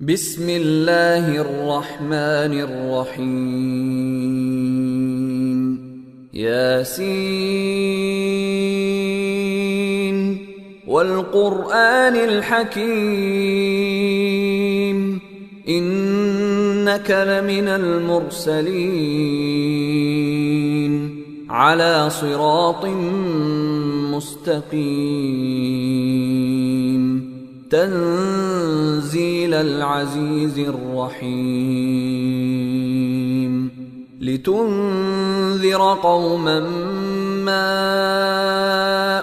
بسم الله الرحمن الرحيم ياسين والقرآن الحكيم إنك لمن المرسلين على صراط مستقيم تنزيل العزيز الرحيم لتنذر قوما ما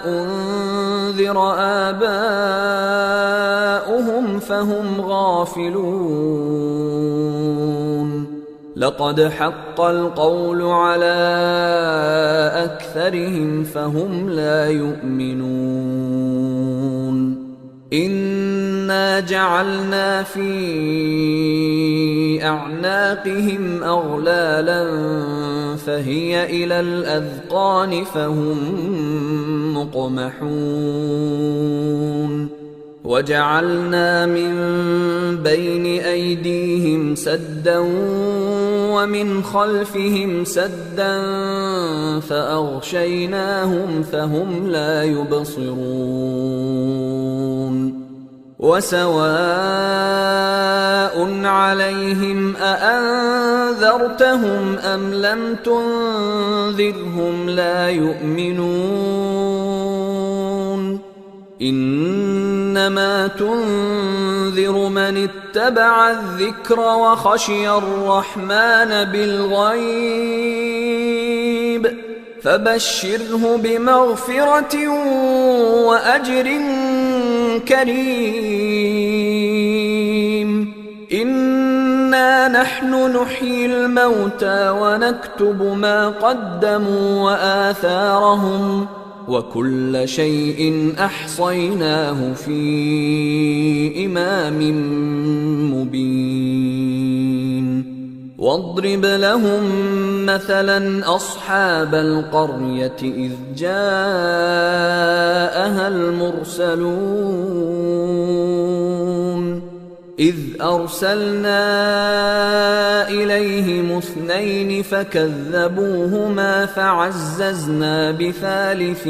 أنذر آباؤهم فهم غافلون لقد حق القول على أكثرهم فهم لا يؤمنون إنا جعلنا في أعناقهم أغلالا فهي إلى الأذقان فهم مقمحون وجعلنا من بين أيديهم سدا ومن خلفهم سدا فأغشيناهم فهم لا يبصرون وسواء عليهم أأنذرتهم أم لم تنذرهم لا يؤمنون إنما تنذر من اتبع الذكر وخشي الرحمن بالغيب فبشره بمغفرة وأجر كريم إنا نحن نحيي الموتى ونكتب ما قدموا وآثارهم وكل شيء أحصيناه في إمام مبين واضرب لهم مثلا أصحاب القرية إذ جاءها المرسلون إذ أرسلنا إليهم اثنين فكذبوهما فعززنا بثالث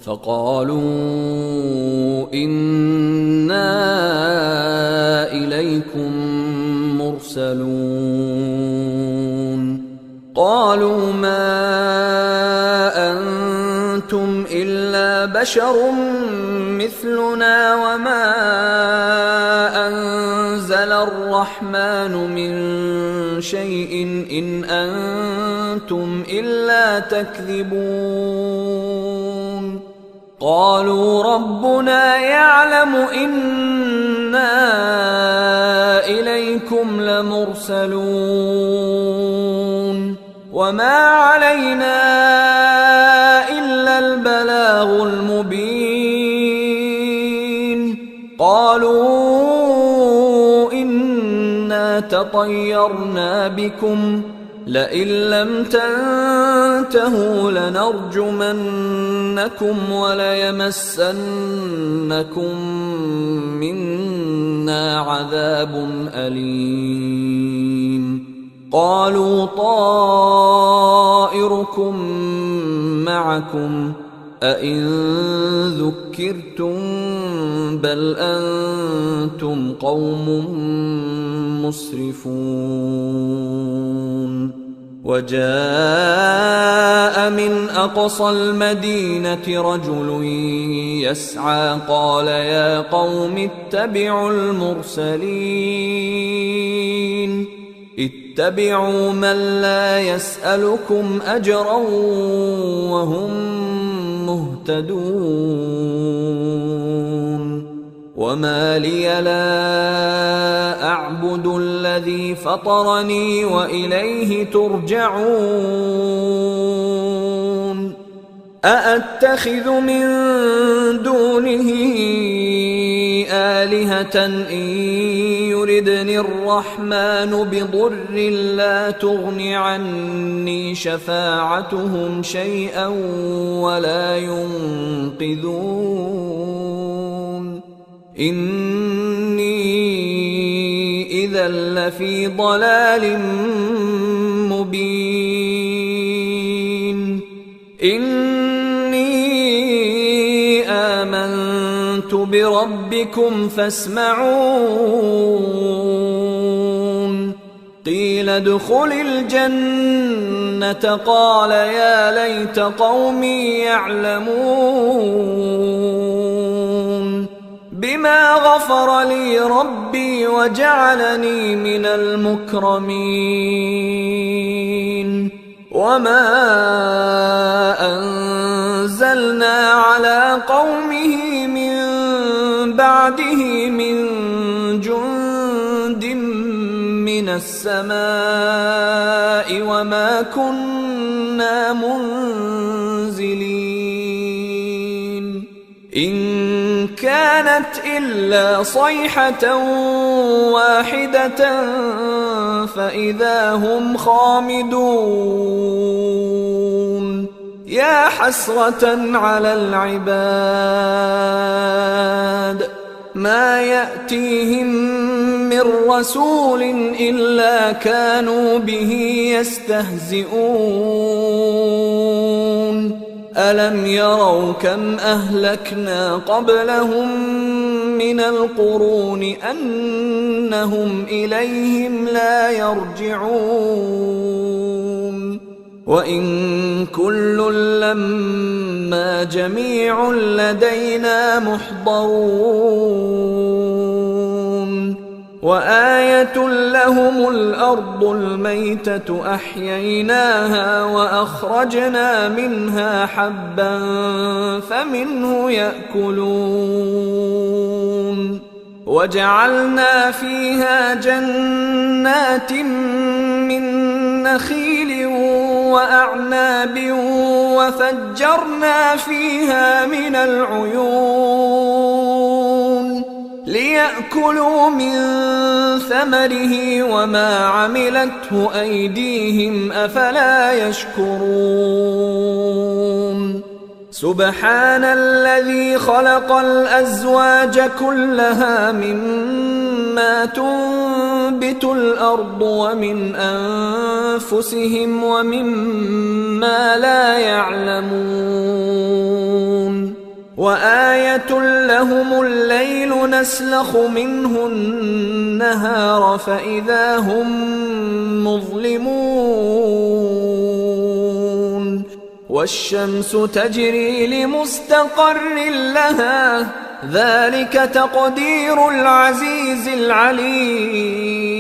فقالوا إنا إليكم مرسلون قالوا ما أنتم إلا بشر مثلنا وما أنزل الرحمن من شيء إن أنتم إلا تكذبون قالوا ربنا يعلم إنا إليكم لمرسلون وما علينا إلا البلاغ المبين قالوا إنا تطيرنا بكم لئن لم تنتهوا لنرجمنكم وليمسنكم منا عذاب أليم قالوا طائركم معكم أئن ذكرتم بل أنتم قوم مسرفون وجاء من أقصى المدينة رجل يسعى قال يا قوم اتبعوا المرسلين اتبعوا من لا يسألكم أجرا وهم مهتدون وما لي لا أعبد الذي فطرني وإليه ترجعون أأتخذ من دونه آلهة إن يردني الرحمن بضر لا تغن عني شفاعتهم شيئا ولا ينقذون إني إذا لفي ضلال مبين إني آمنت بربكم فاسمعون قيل ادخل الجنة قال يا ليت قومي يعلمون بما غفر لي ربي وجعلني من المكرمين وما أنزلنا على قومه من بعده من جند من السماء وما كنا منزلين إن كانت إلا صيحة واحدة فإذا هم خامدون يا حسرة على العباد ما يأتيهم من رسول إلا كانوا به يستهزئون ألم يروا كم أهلكنا قبلهم من القرون أنهم إليهم لا يرجعون وإن كل لما جميع لدينا محضرون وآية لهم الأرض الميتة أحييناها وأخرجنا منها حبا فمنه يأكلون وجعلنا فيها جنات من نخيل وأعناب وفجرنا فيها من العيون ليأكلوا من ثمره وما عملته أيديهم أفلا يشكرون سبحان الذي خلق الأزواج كلها مما تنبت الأرض ومن أنفسهم ومما لا يعلمون وآية لهم الليل نسلخ منه النهار فإذا هم مظلمون والشمس تجري لمستقر لها ذلك تقدير العزيز العليم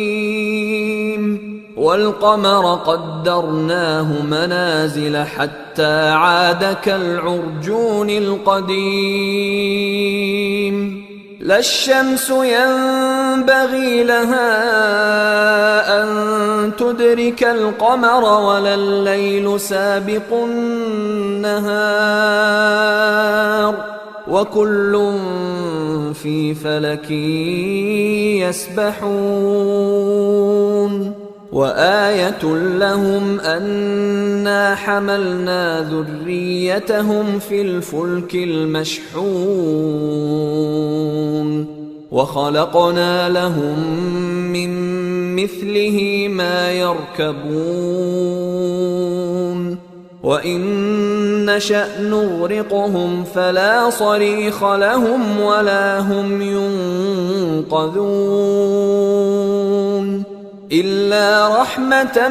والقمر قدرناه منازل حتى عاد كالعرجون القديم لا الشمس ينبغي لها أن تدرك القمر ولا الليل سابق النهار وكل في فلك يسبحون وآية لهم أنا حملنا ذريتهم في الفلك المشحون وخلقنا لهم من مثله ما يركبون وإن نشأ نغرقهم فلا صريخ لهم ولا هم ينقذون إلا رحمة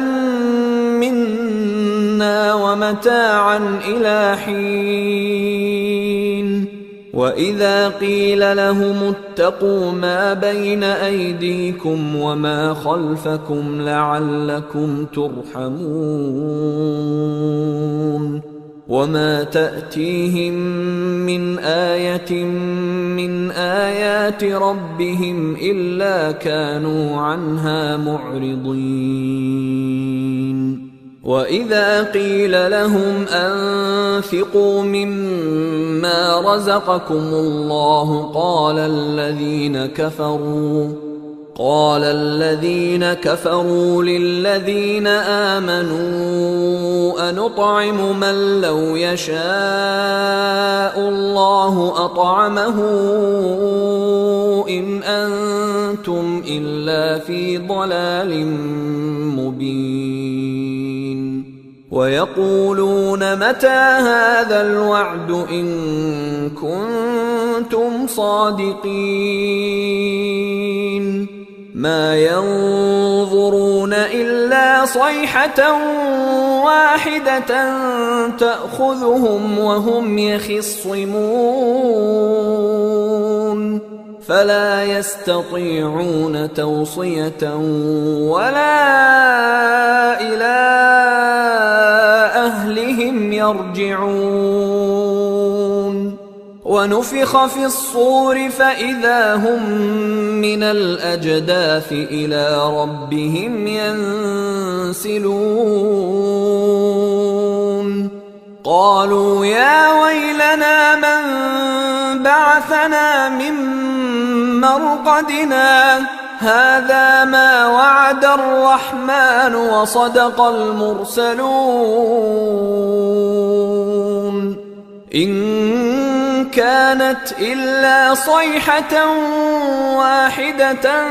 منا ومتاعا إلى حين وإذا قيل لهم اتقوا ما بين أيديكم وما خلفكم لعلكم ترحمون وما تأتيهم من آية من آيات ربهم إلا كانوا عنها معرضين وإذا قيل لهم أنفقوا مما رزقكم الله قال الذين كفروا للذين آمنوا أنطعم من لو يشاء الله أطعمه إن أنتم إلا في ضلال مبين ويقولون متى هذا الوعد إن كنتم صادقين ما ينظرون إلا صيحة واحدة تأخذهم وهم يخصمون فلا يستطيعون توصية ولا إلى أهلهم يرجعون ونفخ في الصور فإذا هم من الأجداث إلى ربهم ينسلون قالوا يا ويلنا من بعثنا من مرقدنا هذا ما وعد الرحمن وصدق المرسلون إن كانت إلا صيحة واحدة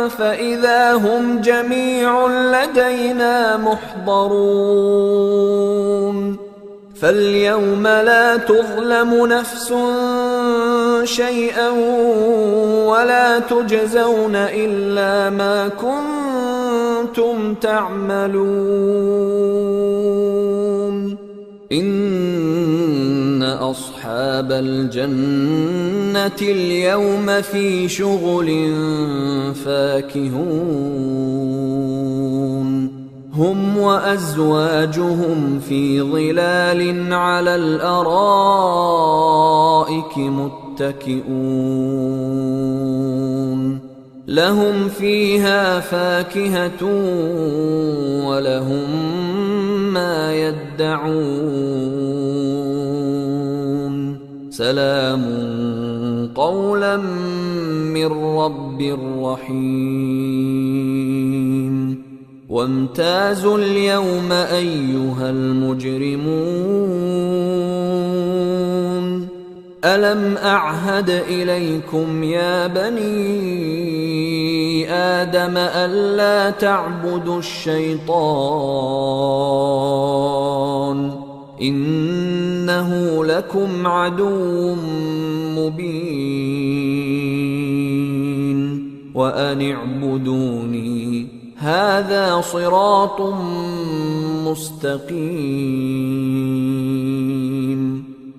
فإذا هم جميع لدينا محضرون فاليوم لا تظلم نفس شيئا ولا تجزون إلا ما كنتم تعملون إن أصحاب الجنة اليوم في شغل فاكهون هم وأزواجهم في ظلال على الأرائك متكئون لهم فيها فاكهة ولهم ما يدعون سلام قولا من رب رحيم وامتازوا اليوم أيها المجرمون ألم أعهد إليكم يا بني آدم ألا تعبدوا الشيطان إنه لكم عدو مبين وأن اعبدوني هذا صراط مستقيم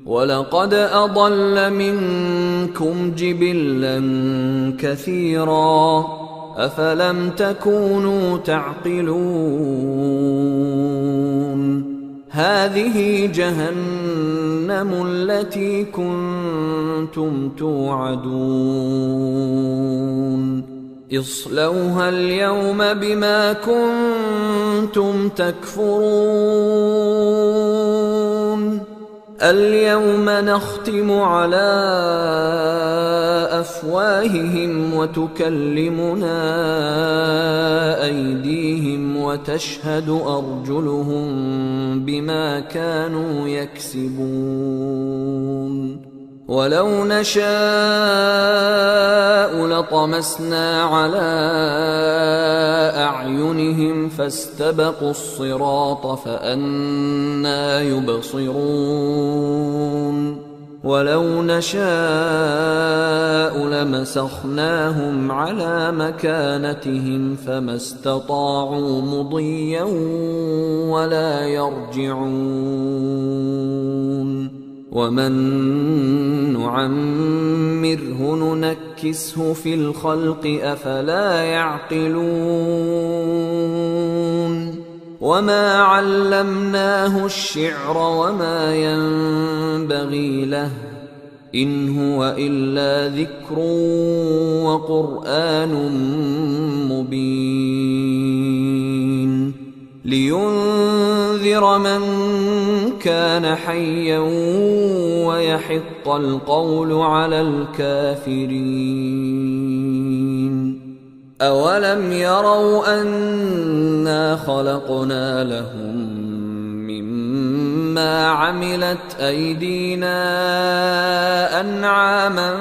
ولقد أضل منكم جبلا كثيرا أفلم تكونوا تعقلون هذه جهنم التي كنتم توعدون اصلوها اليوم بما كنتم تكفرون اليوم نختم على أفواههم وتكلمنا أيديهم وتشهد أرجلهم بما كانوا يكسبون ولو نشاء لطمسنا على أعينهم فاستبقوا الصراط فأنى يبصرون ولو نشاء لمسخناهم على مكانتهم فما استطاعوا مضيا ولا يرجعون ومن نعمره ننكسه في الخلق أفلا يعقلون وما علمناه الشعر وما ينبغي له إن هو إلا ذكر وقرآن مبين لينذر من كان حيا ويحق القول على الكافرين أولم يروا أنا خلقنا لهم مما عملت أيدينا أنعاما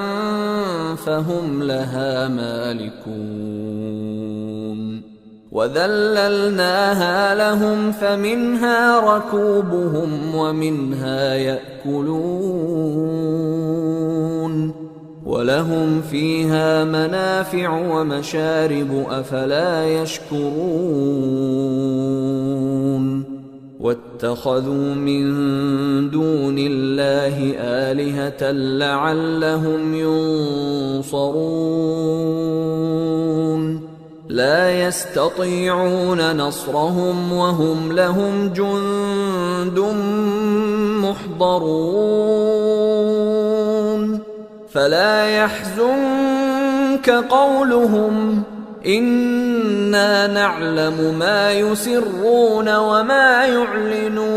فهم لها مالكون وذللناها لهم فمنها ركوبهم ومنها يأكلون ولهم فيها منافع ومشارب أفلا يشكرون واتخذوا من دون الله آلهة لعلهم ينصرون لا يستطيعون نصرهم وهم لهم جند محضرون فلا يحزنك قولهم إنا نعلم ما يسرون وما يعلنون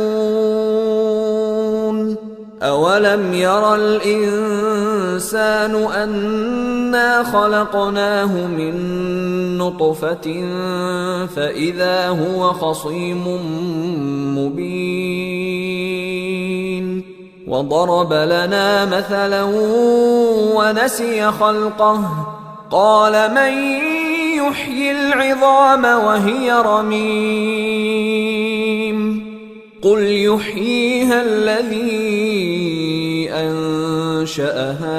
أولم ير الإنسان أنا خلقناه من نطفة فإذا هو خصيم مبين وضرب لنا مثلا ونسي خلقه قال من يحيي العظام وهي رميم قل يحييها الذي أنشأها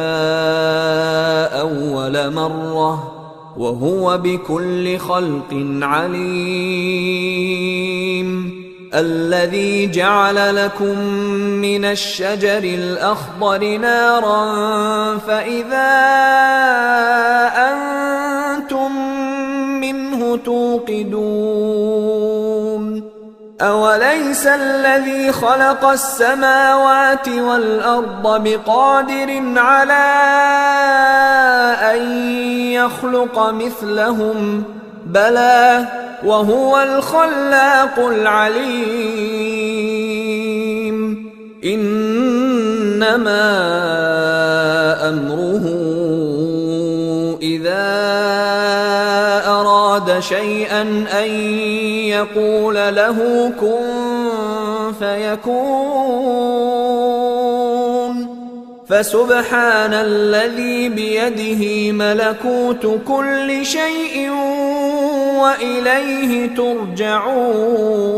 أول مرة وهو بكل خلق عليم الذي جعل لكم من الشجر الأخضر نارا فإذا أنتم منه توقدون أوليس الذي خلق السماوات والأرض بقادر على أن يخلق مثلهم بلى وهو الخلاق العليم إنما أمره إذا أراد شيئا أن يقول له كن فيكون فسبحان الذي بيده ملكوت كل شيء وإليه ترجعون